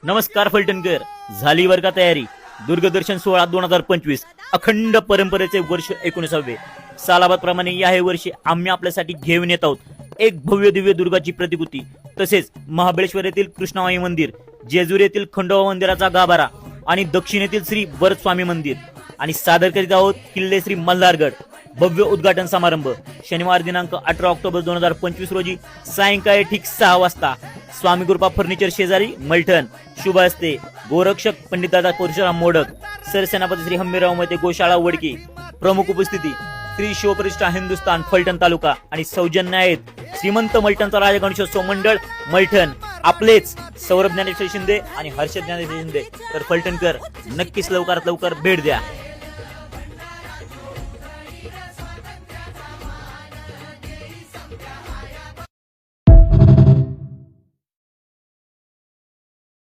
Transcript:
नमस्कार फलटणकर, झाली वर का तयारी? दूरदर्शन सोहळा 2025 अखंड परंपरेचे वर्ष 19वे सालाबाद प्रमाणे याही वर्षी आम्ही आपल्यासाठी घेऊन येत आहोत एक भव्य दिव्य दुर्गाची प्रतिकृती, तसेच महाबळेश्वर येथील कृष्णामाई मंदिर, जेजुरी येथील खंडोबा मंदिराचा गाभारा आणि दक्षिणेतील श्री वरदस्वामी मंदिर आणि सादर करीत आहोत किल्ले श्री मल्हारगड. भव्य उद्घाटन समारंभ शनिवार दिनांक 18 ऑक्टोबर 2025 रोजी सायंकाळी ठीक 6 वाजता स्वामी कृपा फर्निचर शेजारी मलठण. शुभ हस्ते गोरक्षक पंडितदादा परशुराम मोडक, सरसेनापती श्री हंबीरराव मोहिते गोशाळा वडकी. प्रमुख उपस्थिती श्री शिवप्रतिष्ठा हिंदुस्थान फलटण तालुका आणि सौजन्य आहेत श्रीमंत मलटणचा राजा गणेशोत्सव मंडळ मलठण. आपलेच सौरभ ज्ञानेश्वर शिंदे आणि हर्षद ज्ञानेश्वर शिंदे. तर फलटणकर नक्कीच लवकरात लवकर भेट द्या.